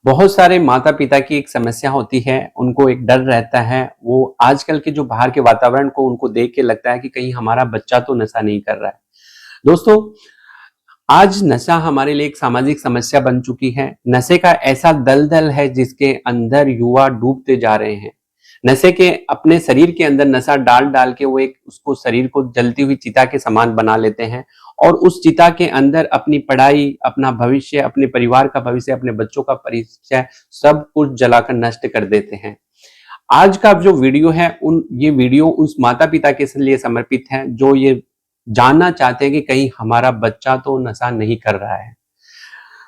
बहुत सारे माता पिता की एक समस्या होती है, उनको एक डर रहता है। वो आजकल के जो बाहर के वातावरण को उनको देख के लगता है कि कहीं हमारा बच्चा तो नशा नहीं कर रहा है। दोस्तों, आज नशा हमारे लिए एक सामाजिक समस्या बन चुकी है। नशे का ऐसा दलदल है जिसके अंदर युवा डूबते जा रहे हैं। नशे के अपने शरीर के अंदर नशा डाल डाल के वो एक उसको शरीर को जलती हुई चिता के समान बना लेते हैं और उस चिता के अंदर अपनी पढ़ाई, अपना भविष्य, अपने परिवार का भविष्य, अपने बच्चों का परिचय सब कुछ जलाकर नष्ट कर देते हैं। आज का जो वीडियो है ये वीडियो उस माता पिता के लिए समर्पित है जो ये जानना चाहते हैं कि कहीं हमारा बच्चा तो नशा नहीं कर रहा है।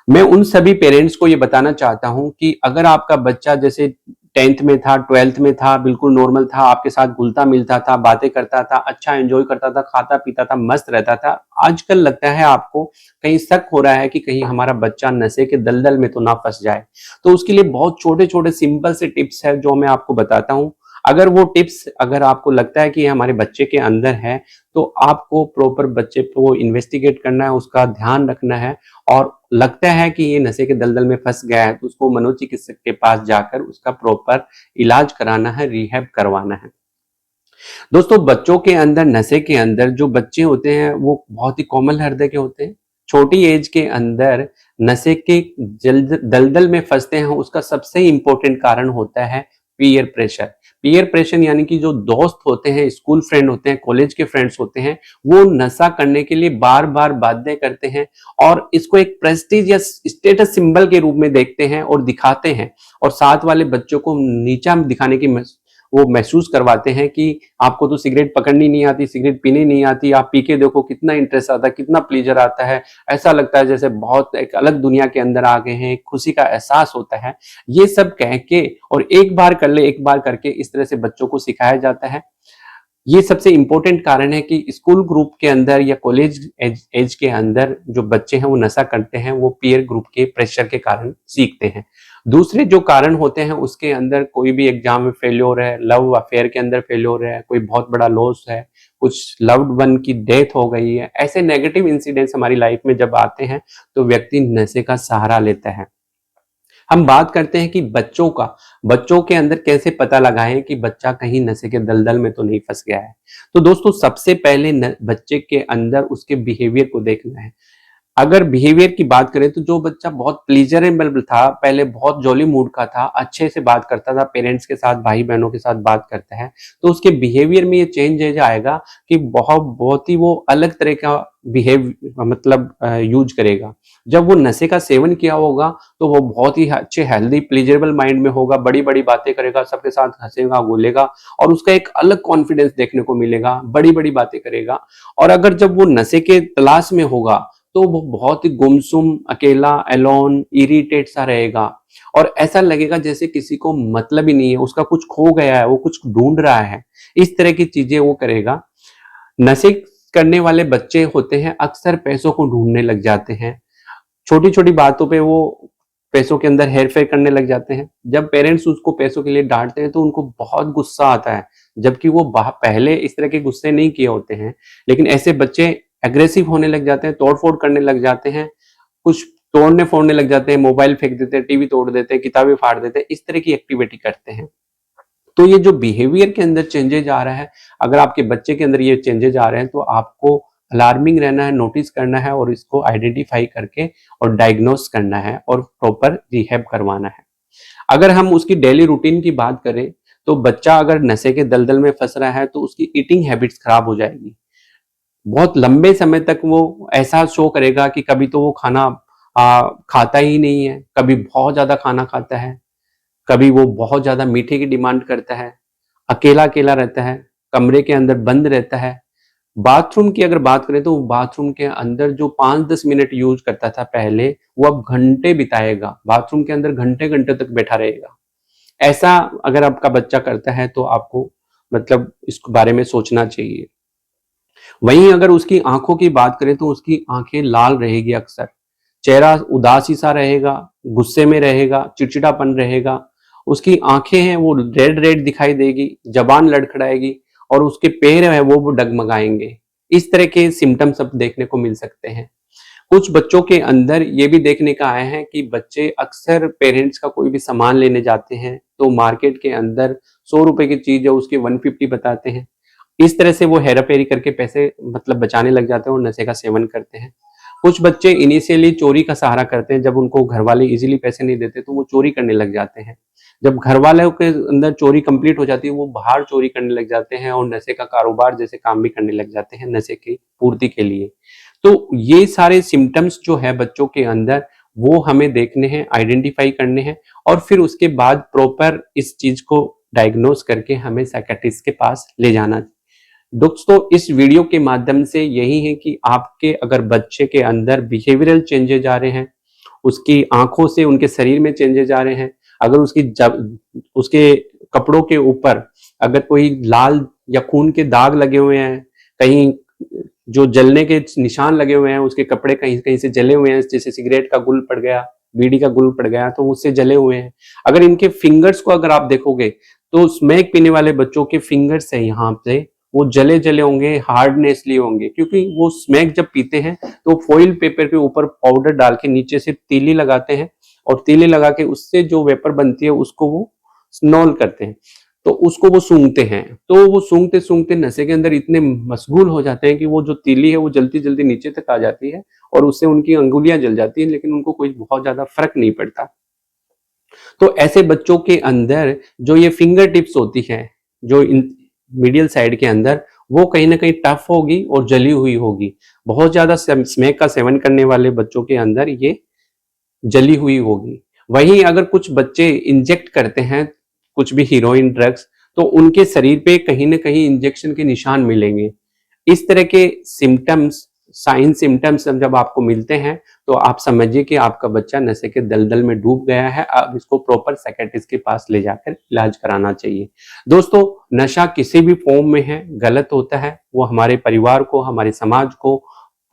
मैं उन सभी पेरेंट्स को ये बताना चाहता हूं कि अगर आपका बच्चा जैसे 10th में था, 12th में था, बिल्कुल नॉर्मल था, आपके साथ घुलता मिलता था, बातें करता था, अच्छा एंजॉय करता था, खाता पीता था, मस्त रहता था, आजकल लगता है आपको कहीं शक हो रहा है कि कहीं हमारा बच्चा नशे के दलदल में तो ना फंस जाए। तो उसके लिए बहुत छोटे छोटे सिंपल से टिप्स है जो मैं आपको बताता हूँ। अगर वो टिप्स अगर आपको लगता है कि ये हमारे बच्चे के अंदर है तो आपको प्रॉपर बच्चे को इन्वेस्टिगेट करना है, उसका ध्यान रखना है। और लगता है कि ये नशे के दलदल में फंस गया है तो उसको मनोचिकित्सक के पास जाकर उसका प्रॉपर इलाज कराना है, रिहैब करवाना है। दोस्तों, बच्चों के अंदर नशे के अंदर जो बच्चे होते हैं वो बहुत ही कोमल हृदय के होते हैं। छोटी एज के अंदर नशे के दलदल में फंसते हैं, उसका सबसे इंपॉर्टेंट कारण होता है पीयर प्रेशर। पीयर प्रेशर यानी कि जो दोस्त होते हैं, स्कूल फ्रेंड होते हैं, कॉलेज के फ्रेंड्स होते हैं, वो नशा करने के लिए बार बार बाध्य करते हैं और इसको एक प्रेस्टीज या स्टेटस सिंबल के रूप में देखते हैं और दिखाते हैं और साथ वाले बच्चों को नीचा दिखाने की वो महसूस करवाते हैं कि आपको तो सिगरेट पकड़नी नहीं आती, सिगरेट पीने नहीं आती, आप पी के देखो कितना इंटरेस्ट आता है, कितना प्लेजर आता है, ऐसा लगता है जैसे बहुत एक अलग दुनिया के अंदर आ गए हैं, खुशी का एहसास होता है। ये सब कह के और एक बार कर ले, एक बार करके इस तरह से बच्चों को सिखाया जाता है। ये सबसे इंपॉर्टेंट कारण है कि स्कूल ग्रुप के अंदर या कॉलेज एज के अंदर जो बच्चे हैं वो नशा करते हैं, वो पीयर ग्रुप के प्रेशर के कारण सीखते हैं। दूसरे जो कारण होते हैं उसके अंदर कोई भी एग्जाम में फेल्योर है, लव अफेयर के अंदर फेल्योर है, कोई बहुत बड़ा लॉस है, कुछ लव्ड वन की डेथ हो गई है, ऐसे नेगेटिव इंसिडेंट्स हमारी लाइफ में जब आते हैं तो व्यक्ति नशे का सहारा लेता है। हम बात करते हैं कि बच्चों के अंदर कैसे पता लगाएं कि बच्चा कहीं नशे के दलदल में तो नहीं फंस गया है। तो दोस्तों, सबसे पहले बच्चे के अंदर उसके बिहेवियर को देखना है। अगर बिहेवियर की बात करें तो जो बच्चा बहुत प्लीजरेबल था, पहले बहुत जॉली मूड का था, अच्छे से बात करता था, पेरेंट्स के साथ, भाई बहनों के साथ बात करता है, तो उसके बिहेवियर में ये चेंज आएगा कि बहुत बहुत ही वो अलग तरह का बिहेव मतलब यूज करेगा। जब वो नशे का सेवन किया होगा तो वो बहुत ही अच्छे हेल्दी प्लीजरेबल माइंड में होगा, बड़ी बड़ी बातें करेगा, सबके साथ हंसेगा बोलेगा और उसका एक अलग कॉन्फिडेंस देखने को मिलेगा, बड़ी बड़ी बातें करेगा। और अगर जब वो नशे के तलाश में होगा तो वो बहुत ही गुमसुम, अकेला, एलोन, इरिटेट सा रहेगा और ऐसा लगेगा जैसे किसी को मतलब ही नहीं है, उसका कुछ खो गया है, वो कुछ ढूंढ रहा है। इस तरह की चीजें वो करेगा। नशे करने वाले बच्चे होते हैं अक्सर पैसों को ढूंढने लग जाते हैं। छोटी छोटी बातों पे वो पैसों के अंदर हेर फेर करने लग जाते हैं। जब पेरेंट्स उसको पैसों के लिए डांटते हैं तो उनको बहुत गुस्सा आता है, जबकि वो पहले इस तरह के गुस्से नहीं किए होते हैं। लेकिन ऐसे बच्चे एग्रेसिव होने लग जाते हैं, तोड़ फोड़ करने लग जाते हैं, कुछ तोड़ने फोड़ने लग जाते हैं, मोबाइल फेंक देते हैं, टीवी तोड़ देते हैं, किताबें फाड़ देते हैं, इस तरह की एक्टिविटी करते हैं। तो ये जो बिहेवियर के अंदर चेंजेज आ रहा है, अगर आपके बच्चे के अंदर ये चेंजेज आ रहे हैं तो आपको अलार्मिंग रहना है, नोटिस करना है और इसको आइडेंटिफाई करके और डायग्नोस करना है और प्रॉपर रिहैब करवाना है। अगर हम उसकी डेली रूटीन की बात करें तो बच्चा अगर नशे के दलदल में फंस रहा है तो उसकी ईटिंग हैबिट्स खराब हो जाएगी। बहुत लंबे समय तक वो ऐसा शो करेगा कि कभी तो वो खाना खाता ही नहीं है, कभी बहुत ज्यादा खाना खाता है, कभी वो बहुत ज्यादा मीठे की डिमांड करता है, अकेला अकेला रहता है, कमरे के अंदर बंद रहता है। बाथरूम की अगर बात करें तो बाथरूम के अंदर जो 5-10 मिनट यूज करता था पहले, वो अब घंटे बिताएगा बाथरूम के अंदर, घंटे घंटे तक बैठा रहेगा। ऐसा अगर आपका बच्चा करता है तो आपको मतलब इस बारे में सोचना चाहिए। वहीं अगर उसकी आंखों की बात करें तो उसकी आंखें लाल रहेगी, अक्सर चेहरा उदासी सा रहेगा, गुस्से में रहेगा, चिड़चिड़ापन रहेगा, उसकी आंखें हैं वो रेड रेड दिखाई देगी, जबान लड़खड़ाएगी और उसके पैर है वो डगमगाएंगे। इस तरह के सिम्टम्स अब देखने को मिल सकते हैं। कुछ बच्चों के अंदर ये भी देखने का आया है कि बच्चे अक्सर पेरेंट्स का कोई भी सामान लेने जाते हैं तो मार्केट के अंदर 100 रुपए की चीज है उसके 150 बताते हैं। इस तरह से वो हेरा फेरी करके पैसे मतलब बचाने लग जाते हैं और नशे का सेवन करते हैं। कुछ बच्चे इनिशियली चोरी का सहारा करते हैं, जब उनको घर वाले इजीली पैसे नहीं देते तो वो चोरी करने लग जाते हैं। जब घर वालों के अंदर चोरी कंप्लीट हो जाती है वो बाहर चोरी करने लग जाते हैं और नशे का कारोबार जैसे काम भी करने लग जाते हैं नशे की पूर्ति के लिए। तो ये सारे सिम्टम्स जो है बच्चों के अंदर वो हमें देखने हैं, आइडेंटिफाई करने हैं और फिर उसके बाद प्रॉपर इस चीज को डायग्नोस करके हमें साइकियाट्रिस्ट के पास ले जाना। दोस्तों इस वीडियो के माध्यम से यही है कि आपके अगर बच्चे के अंदर बिहेवियरल चेंजेज आ रहे हैं, उसकी आंखों से उनके शरीर में चेंजेज आ रहे हैं, अगर उसके कपड़ों के ऊपर अगर कोई लाल या खून के दाग लगे हुए हैं, कहीं जो जलने के निशान लगे हुए हैं, उसके कपड़े कहीं कहीं से जले हुए हैं, जैसे सिगरेट का गुल पड़ गया, बीड़ी का गुल पड़ गया तो उससे जले हुए हैं। अगर इनके फिंगर्स को अगर आप देखोगे तो स्मैक पीने वाले बच्चों के फिंगर्स है यहाँ पे वो जले जले होंगे, हार्डनेस लिए होंगे, क्योंकि वो स्मैक जब पीते हैं तो फॉइल पेपर के ऊपर पाउडर डाल के नीचे से तीली लगाते हैं और तीली लगा के उससे जो वेपर बनती है उसको वो स्नॉल करते हैं, तो उसको वो सूंघते हैं। तो वो सूंघते सूंघते नशे के अंदर इतने मशगूल हो जाते हैं कि वो जो तीली है वो जल्दी जल्दी नीचे तक आ जाती है और उससे उनकी अंगुलियां जल जाती हैं, लेकिन उनको कोई बहुत ज्यादा फर्क नहीं पड़ता। तो ऐसे बच्चों के अंदर जो ये फिंगर टिप्स होती है, जो मीडियल साइड के अंदर, वो कहीं ना कहीं टफ होगी और जली हुई होगी। बहुत ज्यादा स्मैक का सेवन करने वाले बच्चों के अंदर ये जली हुई होगी। वहीं अगर कुछ बच्चे इंजेक्ट करते हैं कुछ भी हीरोइन ड्रग्स, तो उनके शरीर पे कहीं ना कहीं इंजेक्शन के निशान मिलेंगे। इस तरह के सिम्टम्स, साइन सिम्टम्स जब आपको मिलते हैं तो आप समझिए कि आपका बच्चा नशे के दलदल में डूब गया है। अब इसको प्रॉपर साइकियाट्रिस्ट के पास ले जाकर इलाज कराना चाहिए। दोस्तों नशा किसी भी फॉर्म में है गलत होता है, वो हमारे परिवार को, हमारे समाज को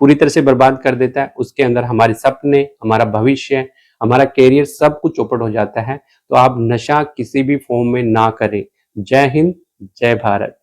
पूरी तरह से बर्बाद कर देता है। उसके अंदर हमारे सपने, हमारा भविष्य, हमारा कैरियर सब कुछ चौपट हो जाता है। तो आप नशा किसी भी फॉर्म में ना करें। जय हिंद, जय भारत।